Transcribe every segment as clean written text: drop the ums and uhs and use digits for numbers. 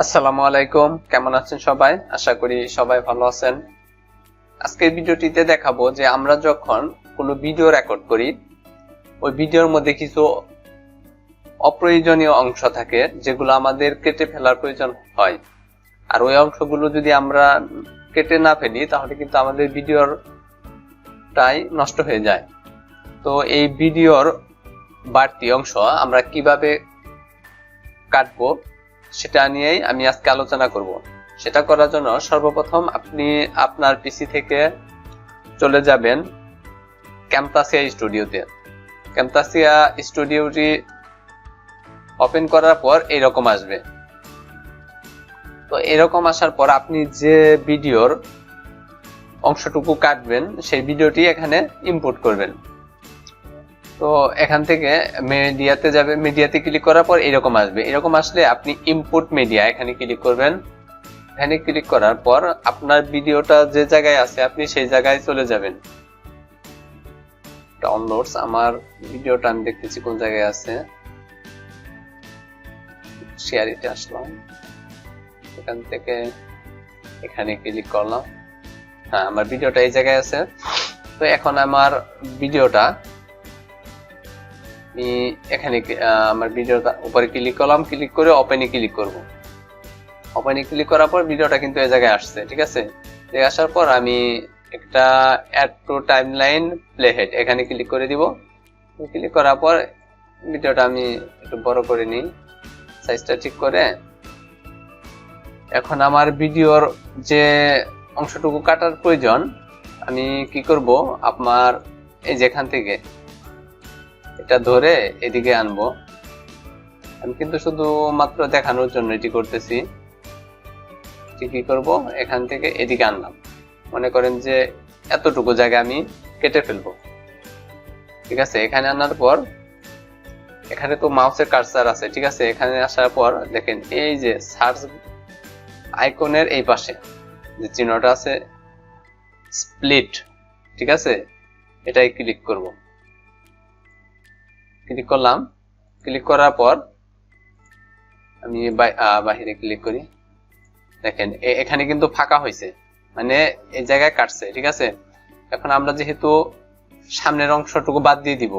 আসসালামু আলাইকুম, কেমন আছেন সবাই? আশা করি সবাই ভালো আছেন। আজকের ভিডিওটিতে দেখাবো যে আমরা যখন কোনো ভিডিও রেকর্ড করি, ওই ভিডিওর মধ্যে কিছু অপ্রয়োজনীয় অংশ থাকে যেগুলো আমাদের কেটে ফেলার প্রয়োজন হয়। আর ওই অংশগুলো যদি আমরা কেটে না ফেলি তাহলে কিন্তু আমাদের ভিডিওটাই নষ্ট হয়ে যায়। তো এই ভিডিওর বাড়তি অংশ আমরা কিভাবে কাটবো সেটা নিয়েই আমি আজকে আলোচনা করব। সেটা করার জন্য সর্বপ্রথম আপনি আপনার পিসি থেকে চলে যাবেন ক্যামতাসিয়া স্টুডিওতে। ক্যামতাসিয়া স্টুডিওটি ওপেন করার পর এরকম আসবে। তো এরকম আসার পর আপনি যে ভিডিওর অংশটুকু কাটবেন সেই ভিডিওটি এখানে ইম্পোর্ট করবেন। তো এখান থেকে মিডিয়াতে যাবে, মিডিয়াতে ক্লিক করার পর এরকম আসবে। এরকম আসলে আপনি ইম্পোর্ট মিডিয়া এখানে ক্লিক করবেন। এখানে ক্লিক করার পর আপনার ভিডিওটা যে জায়গায় আছে আপনি সেই জায়গায় চলে যাবেন। ডাউনলোডস, আমার ভিডিওটা আমি দেখতেছি কোন জায়গায় আছে। শেয়ারিতে আসলাম, এখান থেকে এখানে ক্লিক করলাম। হ্যাঁ, আমার ভিডিওটা এই জায়গায় আছে। তো এখন আমার ভিডিওটা এখানে আমার ভিডিওটা উপরে ক্লিক করলাম, ক্লিক করে ওপেনে ক্লিক করব। ওপেনে ক্লিক করার পর ভিডিওটা কিন্তু এই জায়গায় আসছে, ঠিক আছে। আসার পর আমি একটা অ্যাড টু টাইমলাইন প্লেহেড এখানে ক্লিক করে দিব। ক্লিক করার পর ভিডিওটা আমি একটু বড় করে নিই, সাইজটা ঠিক করে। এখন আমার ভিডিওর যে অংশটুকু কাটার প্রয়োজন আমি কি করব, আপনার এই যেখান থেকে এটা ধরে এদিকে আনবো। আমি কিন্তু শুধুমাত্র দেখানোর জন্য এটি করতেছি। কি করব, এখান থেকে এদিকে আনলাম। মনে করেন যে এতটুকু জায়গা আমি কেটে ফেলবো, ঠিক আছে। এখানে আনার পর এখানে তো মাউসের কার্সার আছে, ঠিক আছে। এখানে আসার পর দেখেন এই যে সার্চ আইকনের এই পাশে যে চিহ্নটা আছে স্প্লিট, ঠিক আছে, এটাই ক্লিক করব। ক্লিক করলাম। ক্লিক করার পর আমি বাহিরে ক্লিক করি। দেখেন এখানে কিন্তু ফাঁকা হয়েছে, মানে এই জায়গায় কাটছে, ঠিক আছে। এখন আমরা যেহেতু সামনের অংশটুকু বাদ দিয়ে দিব,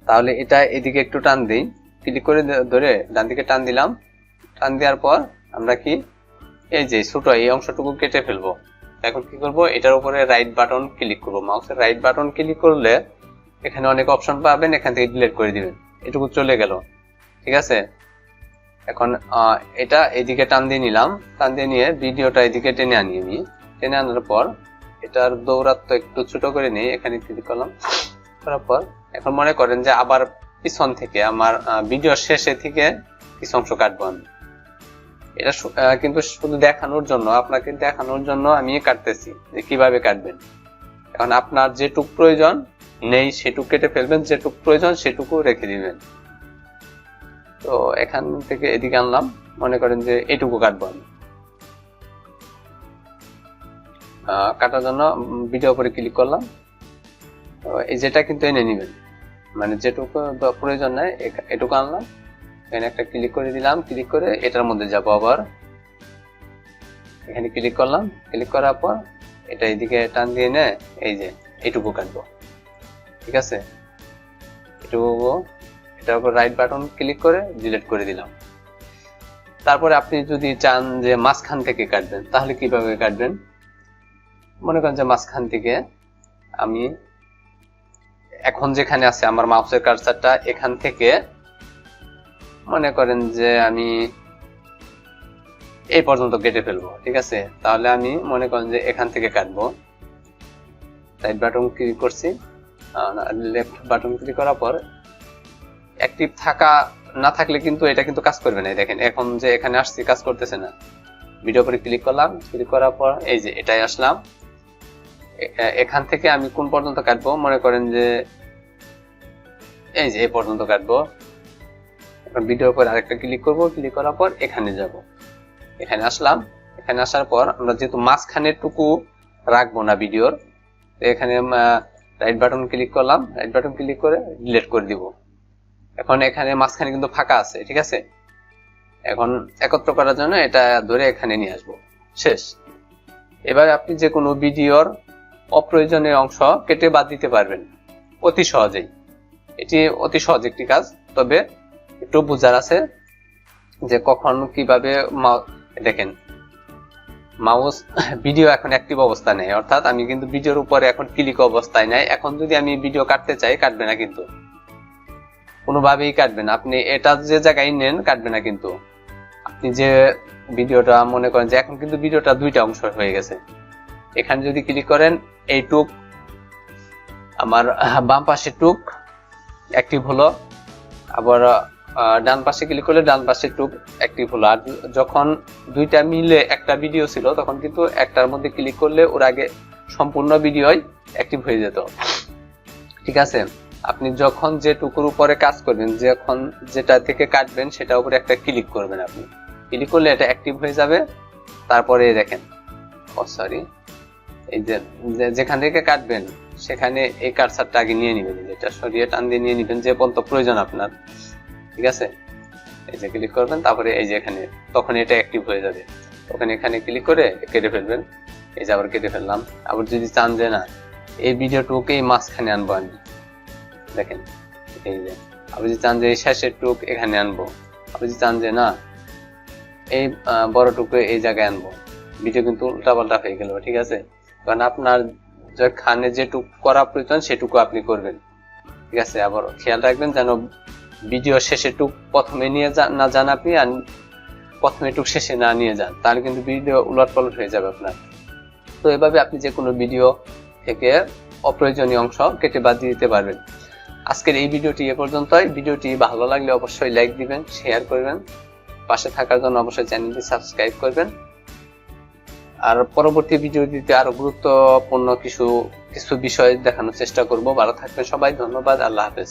তাহলে এটা এদিকে একটু টান দিই। ক্লিক করে ধরে ডান দিকে টান দিলাম। টান দেওয়ার পর আমরা কি এই যে ছোট এই অংশটুকু কেটে ফেলবো। এখন কি করব, এটার উপরে রাইট বাটন ক্লিক করব। মাউসের রাইট বাটন ক্লিক করলে এখানে অনেক অপশন পাবেন, এখান থেকে ডিলিট করে দিবেন। এটুকু চলে গেল, ঠিক আছে। এখন এটা এদিকে টান দিয়ে নিলাম। টান দিয়ে নিয়ে ভিডিওটা এদিকে টেনে আনি আমি। টেনে আনার পর এটার দৌরাত্ম একটু ছোট করে নিই, এখানে ক্লিক করলাম। করার পর এখন মনে করেন যে আবার পিছন থেকে আমার ভিডিও শেষে থেকে কিছু অংশ কাটবো আমি। এটা কিন্তু শুধু দেখানোর জন্য, আপনাকে দেখানোর জন্য আমি কাটতেছি যে কিভাবে কাটবেন। এখন আপনার যেটুক প্রয়োজন নেই সেটুকু কেটে ফেলবেন, যেটুকু প্রয়োজন সেটুকু রেখে দিবেন। তো এখান থেকে এদিকে আনলাম, মনে করেন যে এটুকু কাটবো আমি। কাটার জন্য ভিডিও উপরে ক্লিক করলাম। এই যেটা কিন্তু এনে নিবেন, মানে যেটুকু প্রয়োজন নেই এটুকু আনলাম। এখানে একটা ক্লিক করে দিলাম। ক্লিক করে এটার মধ্যে যাব, আবার এখানে ক্লিক করলাম। ক্লিক করার পর এটা এদিকে টান দিয়ে নে এই যে এইটুকু কাটবো, ঠিক আছে। এটুকু এটার উপর রাইট বাটন ক্লিক করে ডিলিট করে দিলাম। তারপরে আপনি যদি চান যে মাঝখান থেকে কাটবেন তাহলে কিভাবে কাটবেন। মনে করেন যে মাঝখান থেকে আমি এখন যেখানে আছে আমার মাউসের কার্সারটা, এখান থেকে মনে করেন যে আমি এই পর্যন্ত কেটে ফেলবো, ঠিক আছে। তাহলে আমি মনে করেন যে এখান থেকে কাটবো। রাইট বাটন ক্লিক করছি, লেফট বাটন ক্লিক করার পর অ্যাক্টিভ থাকা না থাকলে কিন্তু এটা কিন্তু কাজ করবে না। দেখেন এখন যে এখানে আসছি কাজ করতেছে না। ভিডিও করে ক্লিক করলাম। ক্লিক করার পর এই যে এটাই আসলাম। এখান থেকে আমি কোন পর্যন্ত কাটবো, মনে করেন যে এই যে এই পর্যন্ত কাটবো। এখন ভিডিওর পর আরেকটা ক্লিক করব। ক্লিক করার পর এখানে যাব। এখানে আসলাম। এখানে আসার পর আমরা যেহেতু মাঝখানের টুকু রাখবো না ভিডিওর, এখানে রাইট বাটন ক্লিক করলাম। রাইট বাটন ক্লিক করে ডিলিট করে দিব। এখন এখানে মাঝখানে কিন্তু ফাঁকা আছে, ঠিক আছে। এখন একত্র করার জন্য এটা ধরে এখানে নিয়ে আসবো, শেষ। এবার আপনি যে কোনো ভিডিওর অপ্রয়োজনীয় অংশ কেটে বাদ দিতে পারবেন অতি সহজেই। এটি অতি সহজ একটি কাজ, তবে একটু বোঝার আছে যে কখন কিভাবে। দেখেন মাউস ভিডিও এখন অ্যাক্টিভ অবস্থা নেই, অর্থাৎ আমি কিন্তু ভিডিওর উপরে এখন ক্লিক অবস্থায় নাই। এখন যদি আমি ভিডিও কাটতে চাই কাটবে না, কিন্তু কোনোভাবেই কাটবে না। আপনি এটা যে জায়গায় নেন কাটবে না, কিন্তু আপনি যে ভিডিওটা মনে করেন যে এখন কিন্তু ভিডিওটা দুইটা অংশ হয়ে গেছে। এখানে যদি ক্লিক করেন এইটুক আমার বাম পাশের টুক অ্যাক্টিভ হলো, আবার ডান পাশে ক্লিক করলে ডান পাশের টুক অ্যাক্টিভ হলো। আর যখন দুইটা মিলে একটা ভিডিও ছিল তখন কিন্তু একটার মধ্যে ক্লিক করলে ওর আগে সম্পূর্ণ ভিডিওই অ্যাক্টিভ হয়ে যেত, ঠিক আছে। আপনি যখন যে টুকুর উপরে কাজ করবেন, যখন যেটা থেকে কাটবেন সেটার উপরে একটা ক্লিক করবেন, আপনি ক্লিক করলে এটা অ্যাক্টিভ হয়ে যাবে। তারপরে দেখেন সরি, এই যে যেখান থেকে কাটবেন সেখানে এই কার্সারটা আগে নিয়ে নেবেন, যেটা সরিয়ে টান দিয়ে নিয়ে নেবেন যে পর্যন্ত প্রয়োজন আপনার, ঠিক আছে। এই যে ক্লিক করবেন, তারপরে এই যে এখানে তখন এটা অ্যাক্টিভ হয়ে যাবে। তখন এখানে ক্লিক করে কেটে ফেলবেন। এই যে আবার কেটে ফেললাম। আবার যদি চান যে না এই ভিডিওটুকে এই মাঝখানে আনবো আমি, দেখেন এই যে। আবার যদি চান যে এই শেষের টুক এখানে আনবো, আবার যদি চান যে না এই বড় টুকু এই জায়গায় আনবো, ভিডিও কিন্তু উল্টাপাল্টা হয়ে গেল, ঠিক আছে। কারণ আপনার যেখানে যেটুকু করা প্রয়োজন সেটুকু আপনি করবেন, ঠিক আছে। আবার খেয়াল রাখবেন যেন ভিডিও শেষে টুক প্রথমে নিয়ে না যান আপনি, আর প্রথমে টুক শেষে না নিয়ে যান, তাহলে কিন্তু ভিডিও উলটপালট হয়ে যাবে আপনার। তো এভাবে আপনি যে কোনো ভিডিও থেকে অপ্রয়োজনীয় অংশ কেটে বাদ দিতে পারবেন। আজকের এই ভিডিওটি এ পর্যন্তই। ভিডিওটি ভালো লাগলে অবশ্যই লাইক দিবেন, শেয়ার করবেন, পাশে থাকার জন্য অবশ্যই চ্যানেলটি সাবস্ক্রাইব করবেন। আর পরবর্তী ভিডিও দিতে আরো গুরুত্বপূর্ণ কিছু বিষয় দেখানোর চেষ্টা করব। ভালো থাকবেন সবাই, ধন্যবাদ, আল্লাহ হাফেজ।